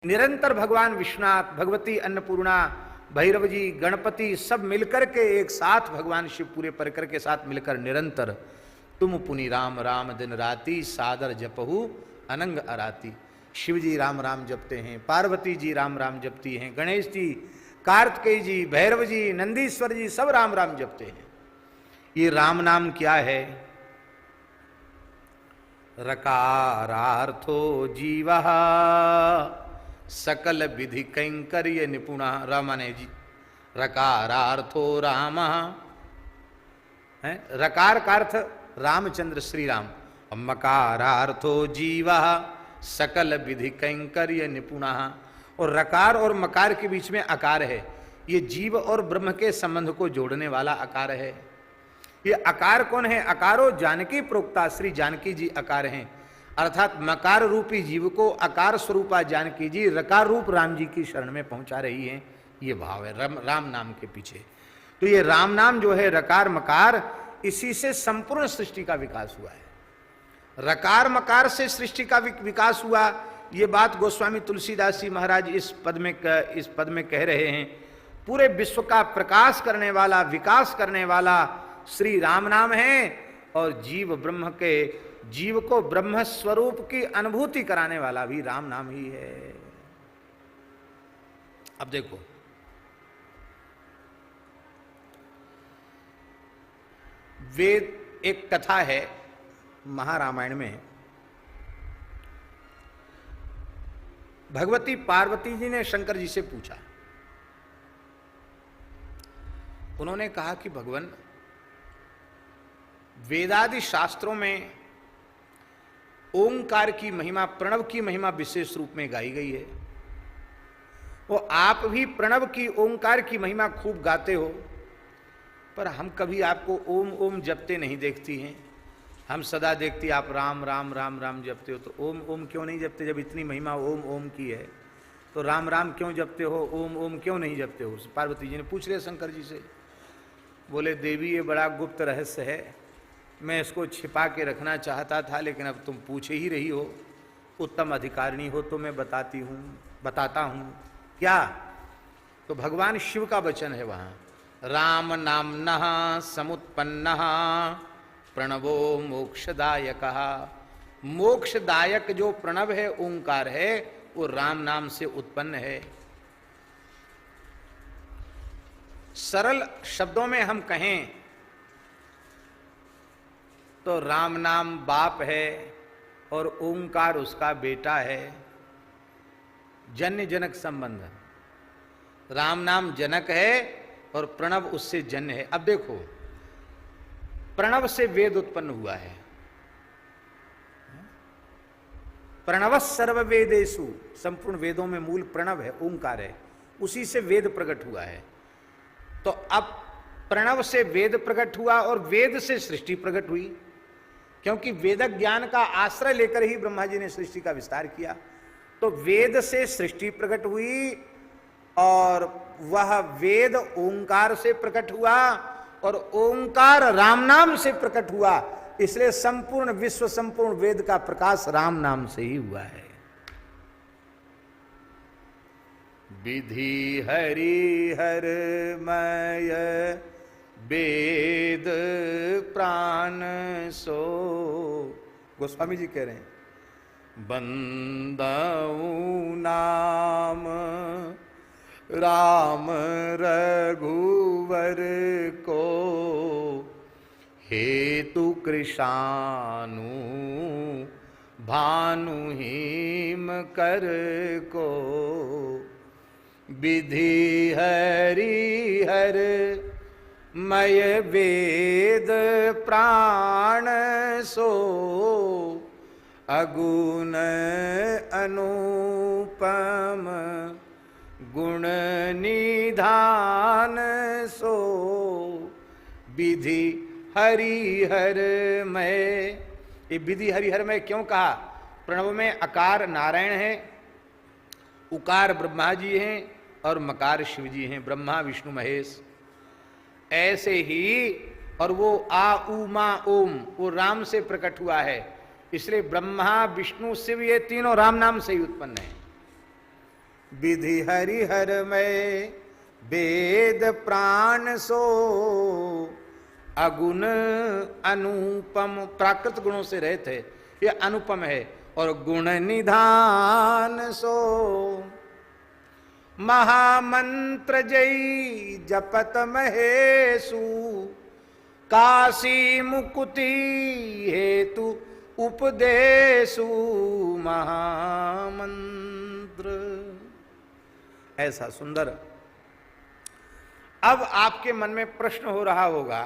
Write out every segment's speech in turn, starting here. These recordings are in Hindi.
निरंतर भगवान विश्वनाथ, भगवती अन्नपूर्णा, भैरव जी, गणपति सब मिलकर के एक साथ, भगवान शिव पूरे परिकर के साथ मिलकर निरंतर तुम पुनि राम राम दिन राती सादर जपहु अनंग अराती। शिव जी राम राम जपते हैं, पार्वती जी राम राम जपती हैं, गणेश जी, कार्तिकेय जी, भैरव जी, नंदीश्वर जी सब राम राम जपते हैं। ये राम नाम क्या है? रकारार्थो जीवः सकल विधि कैंकर्य निपुणा। रामाने जी रकारार्थो राम है, रकार का अर्थ रामचंद्र श्री राम, मकारार्थो जीवः सकल विधि कैंकर्य निपुणा। और रकार और मकार के बीच में आकार है, ये जीव और ब्रह्म के संबंध को जोड़ने वाला आकार है। ये आकार कौन है? अकारो जानकी प्रोक्ता, श्री जानकी जी आकार हैं, अर्थात मकार रूपी जीव को आकार स्वरूपा जानकी जी रकार रूप राम जी की शरण में पहुंचा रही हैं। ये भाव है राम नाम के पीछे। तो ये राम नाम जो है रकार मकार, इसी से संपूर्ण सृष्टि का विकास हुआ है। रकार मकार से सृष्टि का विकास हुआ, ये बात गोस्वामी तुलसीदास जी महाराज इस पद में कह रहे हैं। पूरे विश्व का प्रकाश करने वाला, विकास करने वाला श्री राम नाम है, और जीव को ब्रह्म स्वरूप की अनुभूति कराने वाला भी राम नाम ही है। अब देखो, वेद, एक कथा है महारामायण में, भगवती पार्वती जी ने शंकर जी से पूछा। उन्होंने कहा कि भगवान, वेदादि शास्त्रों में ओंकार की महिमा, प्रणव की महिमा विशेष रूप में गाई गई है। वो आप भी प्रणव की, ओंकार की महिमा खूब गाते हो, पर हम कभी आपको ओम ओम जपते नहीं देखती हैं। हम सदा देखती आप राम राम राम राम जपते हो, तो ओम ओम क्यों नहीं जपते? जब इतनी महिमा ओम ओम की है तो राम राम क्यों जपते हो, ओम ओम क्यों नहीं जपते हो? पार्वती जी ने पूछ लिया शंकर जी से। बोले देवी, ये बड़ा गुप्त रहस्य है, मैं इसको छिपा के रखना चाहता था, लेकिन अब तुम पूछ ही रही हो, उत्तम अधिकारिणी हो तो मैं बताता हूँ। क्या? तो भगवान शिव का वचन है वहाँ, राम नाम्नः समुत्पन्नः प्रणवो मोक्षदायकः। मोक्षदायक जो प्रणव है, ओंकार है, वो राम नाम से उत्पन्न है। सरल शब्दों में हम कहें तो राम नाम बाप है और ओंकार उसका बेटा है। जन्य जनक संबंध, राम नाम जनक है और प्रणव उससे जन्य है। अब देखो, प्रणव से वेद उत्पन्न हुआ है। प्रणव सर्व वेदेषु, संपूर्ण वेदों में मूल प्रणव है, ओंकार है, उसी से वेद प्रकट हुआ है। तो अब प्रणव से वेद प्रकट हुआ और वेद से सृष्टि प्रकट हुई, क्योंकि वेद ज्ञान का आश्रय लेकर ही ब्रह्मा जी ने सृष्टि का विस्तार किया। तो वेद से सृष्टि प्रकट हुई, और वह वेद ओंकार से प्रकट हुआ, और ओंकार राम नाम से प्रकट हुआ। इसलिए संपूर्ण विश्व, संपूर्ण वेद का प्रकाश राम नाम से ही हुआ है। विधि हरि हरमय वेद प्राण सो, गोस्वामी जी कह रहे हैं, बंदऊ नाम राम रघुवर को, हेतु कृशानु भानु हिम कर को। विधि हरि हर मय वेद प्राण सो, अगुण अनुपम गुण निधान सो। विधि हरिहर मय, ये विधि हरिहर मय क्यों कहा? प्रणव में अकार नारायण है, उकार ब्रह्मा जी हैं, और मकार शिव जी हैं, ब्रह्मा विष्णु महेश। ऐसे ही, और वो आ उ मा ओम, वो राम से प्रकट हुआ है। इसलिए ब्रह्मा विष्णु शिव ये तीनों राम नाम से ही उत्पन्न है। विधि हरिहर में वेद प्राण सो अगुण अनुपम। प्राकृत गुणों से रहित है, ये अनुपम है। और गुण निधान सो महामंत्र जय जपत महेशु काशी मुकुति हेतु उपदेशु महामंत्र। ऐसा सुंदर। अब आपके मन में प्रश्न हो रहा होगा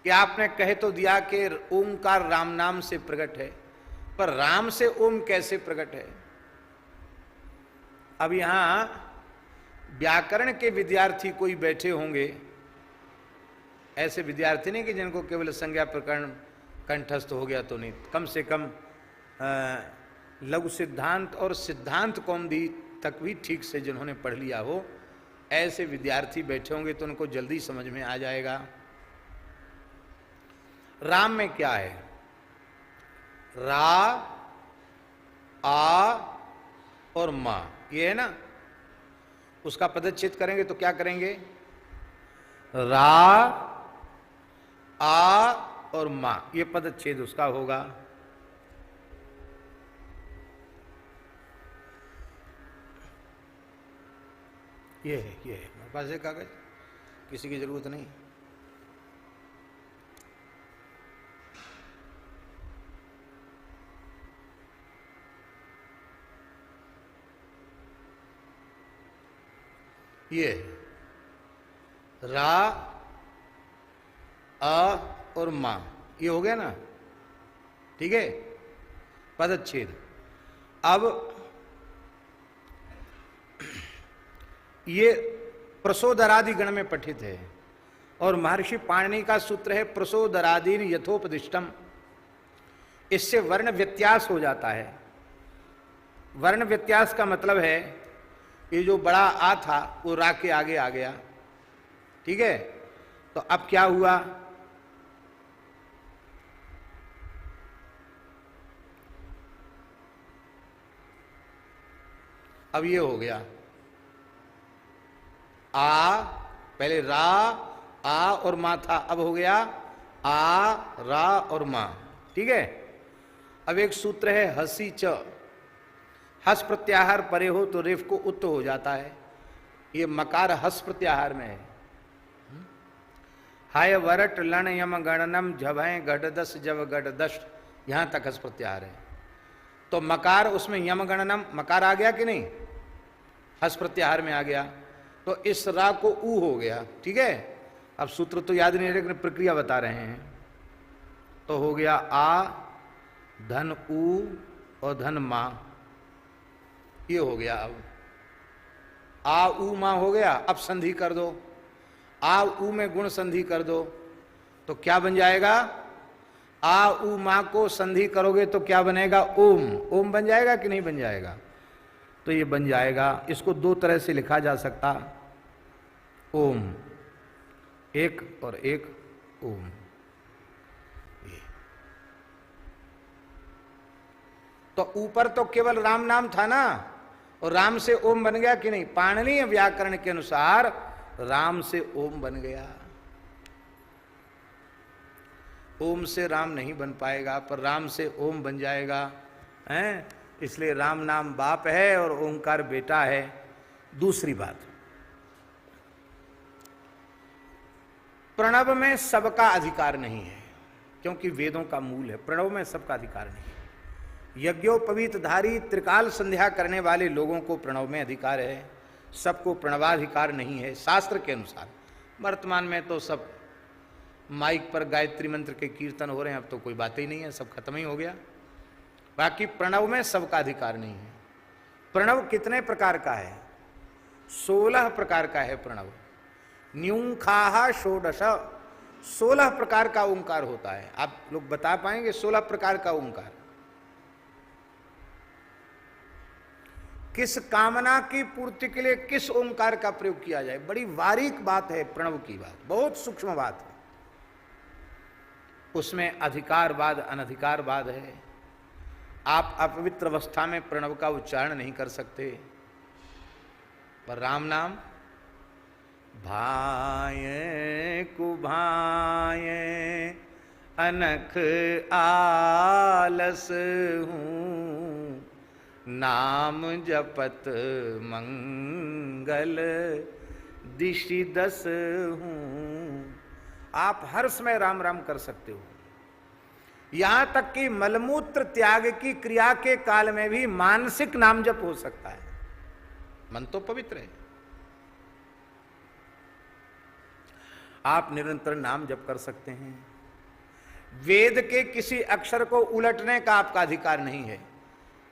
कि आपने कह तो दिया कि ओंकार राम नाम से प्रकट है, पर राम से ओम कैसे प्रकट है? अब यहां व्याकरण के विद्यार्थी कोई बैठे होंगे, ऐसे विद्यार्थी नहीं कि जिनको केवल संज्ञा प्रकरण कंठस्थ हो गया तो नहीं, कम से कम लघु सिद्धांत और सिद्धांत कौमुदी तक भी ठीक से जिन्होंने पढ़ लिया हो, ऐसे विद्यार्थी बैठे होंगे तो उनको जल्दी समझ में आ जाएगा। राम में क्या है? रा, आ और मा, ये है ना। उसका पदच्छेद करेंगे तो क्या करेंगे? रा, आ और मा, ये पदच्छेद उसका होगा। ये है मेरे पास है कागज, किसी की जरूरत नहीं। ये रा, आ और मा, ये हो गया ना, ठीक है, पदच्छेद। अब ये प्रसोदरादि गण में पठित है और महर्षि पाणिनि का सूत्र है प्रसोदरादीन यथोपदिष्टम। इससे वर्ण व्यत्यास हो जाता है। वर्ण व्यत्यास का मतलब है ये जो बड़ा आ था वो रा के आगे आ गया, ठीक है। तो अब क्या हुआ? अब ये हो गया आ, पहले रा, आ और मा था, अब हो गया आ, रा और मा, ठीक है। अब एक सूत्र है हसी च, हस प्रत्याहार परे हो तो रेफ को उत्त हो जाता है। ये मकार हस प्रत्याहार में है। हाय वरट लण यम गणनम झभय गढ़दस जब गढ़दश, यहां तक हस प्रत्याहार है। तो मकार उसमें यम गणनम मकार आ गया कि नहीं? हस प्रत्याहार में आ गया। तो इस रा को ऊ हो गया, ठीक है। अब सूत्र तो याद नहीं, लेकिन प्रक्रिया बता रहे हैं। तो हो गया आ धन ऊ और धन मा, ये हो गया। अब आ ऊ मा हो गया। अब संधि कर दो, आ ऊ में गुण संधि कर दो तो क्या बन जाएगा? आ ऊ मा को संधि करोगे तो क्या बनेगा? ओम। ओम बन जाएगा कि नहीं बन जाएगा? तो ये बन जाएगा। इसको दो तरह से लिखा जा सकता, ओम, एक और एक ओम। ये तो ऊपर तो केवल राम नाम था ना, और राम से ओम बन गया कि नहीं? पाणिनीय व्याकरण के अनुसार राम से ओम बन गया। ओम से राम नहीं बन पाएगा, पर राम से ओम बन जाएगा, हैं? इसलिए राम नाम बाप है और ओंकार बेटा है। दूसरी बात, प्रणव में सबका अधिकार नहीं है, क्योंकि वेदों का मूल है। प्रणव में सबका अधिकार नहीं है। यज्ञोपवीतधारी त्रिकाल संध्या करने वाले लोगों को प्रणव में अधिकार है, सबको प्रणवाधिकार नहीं है शास्त्र के अनुसार। वर्तमान में तो सब माइक पर गायत्री मंत्र के कीर्तन हो रहे हैं, अब तो कोई बात ही नहीं है, सब खत्म ही हो गया। बाकी प्रणव में सबका अधिकार नहीं है। प्रणव कितने प्रकार का है? 16 प्रकार का है प्रणव। न्यूखाहा षोडश, 16 प्रकार का ओंकार होता है। आप लोग बता पाएंगे 16 प्रकार का ओंकार? किस कामना की पूर्ति के लिए किस ओंकार का प्रयोग किया जाए, बड़ी बारीक बात है प्रणव की बात, बहुत सूक्ष्म बात है। उसमें अधिकारवाद अनधिकारवाद है। आप अपवित्र अवस्था में प्रणव का उच्चारण नहीं कर सकते, पर राम नाम भाये कुभाये अनख आलस हूँ, नाम जपत मंगल दिशि दस हूँ। आप हर समय राम राम कर सकते हो। यहां तक कि मलमूत्र त्याग की क्रिया के काल में भी मानसिक नाम जप हो सकता है। मन तो पवित्र है, आप निरंतर नाम जप कर सकते हैं। वेद के किसी अक्षर को उलटने का आपका अधिकार नहीं है।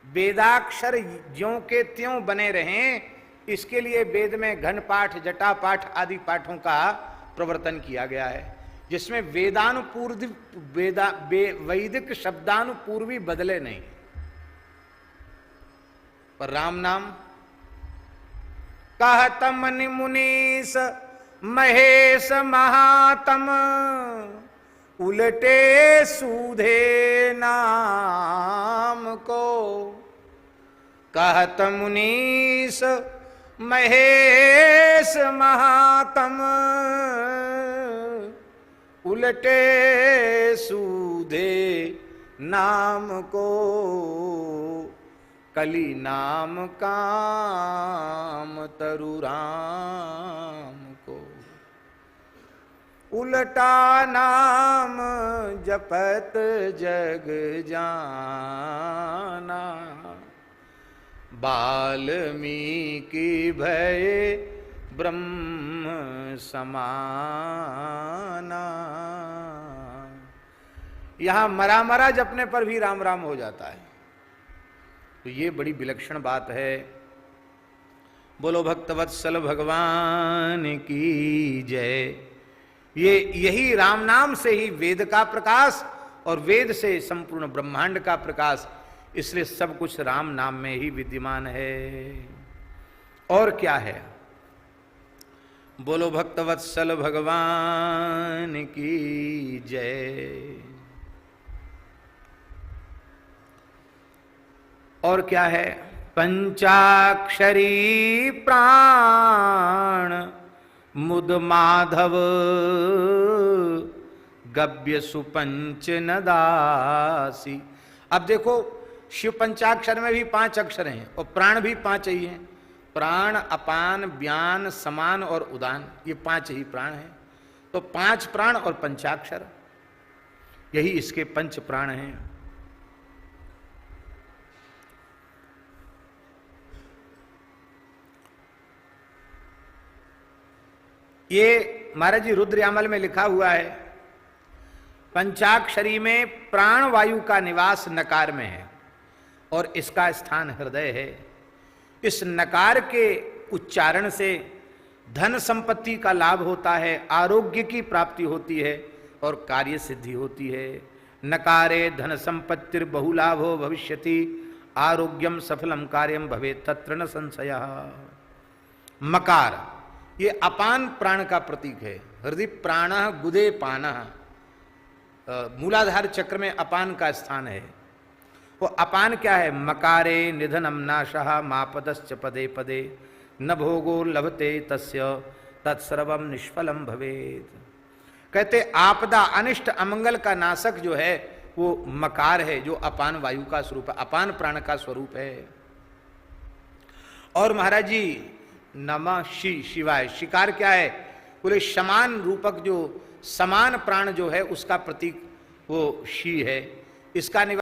वेदाक्षर ज्यों के त्यों बने रहें, इसके लिए वेद में घन पाठ, जटा पाठ आदि पाठों का प्रवर्तन किया गया है, जिसमें वैदिक शब्दानुपूर्वी बदले नहीं। पर राम नाम कहत मुनि मुनीस महेश महात्म, उलटे सूधे नाम को। कहत मुनीस महेश महात्म, उलटे सूधे नाम को। कली नाम काम तरु राम को, उलटा नाम जपत जग जाना। वाल्मीकि भय ब्रह्म समाना। यहां मरा मरा जपने पर भी राम राम हो जाता है, तो ये बड़ी विलक्षण बात है। बोलो भक्तवत्सल भगवान की जय। यही राम नाम से ही वेद का प्रकाश और वेद से संपूर्ण ब्रह्मांड का प्रकाश, इसलिए सब कुछ राम नाम में ही विद्यमान है। और क्या है? बोलो भक्तवत्सल भगवान की जय। और क्या है? पंचाक्षरी प्राण मुद माधव, गव्य सुपंच नदासी। अब देखो, शिव पंचाक्षर में भी 5 अक्षर हैं और प्राण भी 5 ही हैं। प्राण, अपान, व्यान, समान और उदान, ये 5 ही प्राण हैं। तो 5 प्राण और पंचाक्षर, यही इसके 5 प्राण हैं। ये महाराज जी रुद्रयामल में लिखा हुआ है, पंचाक्षरी में प्राण वायु का निवास नकार में है और इसका स्थान हृदय है। इस नकार के उच्चारण से धन संपत्ति का लाभ होता है, आरोग्य की प्राप्ति होती है और कार्य सिद्धि होती है। नकारे धन संपत्तिर बहुलाभो भविष्यति, आरोग्यम सफलम कार्यम भवेत् तत्र न संशयः। मकार ये अपान प्राण का प्रतीक है। हृदय प्राणः गुदे पानः, मूलाधार चक्र में अपान का स्थान है। वो अपान क्या है? मकारे निधनम नाशः मापदश्च पदे पदे, न भोगो लभते तस्य तत्सर्वम निष्फलम भवेत्। कहते आपदा, अनिष्ट, अमंगल का नाशक जो है वो मकार है, जो अपान वायु का स्वरूप है, अपान प्राण का स्वरूप है। और महाराज जी नमः शिवाय, शिकार क्या है? बोले समान रूपक, जो समान प्राण जो है उसका प्रतीक वो शी है। इसका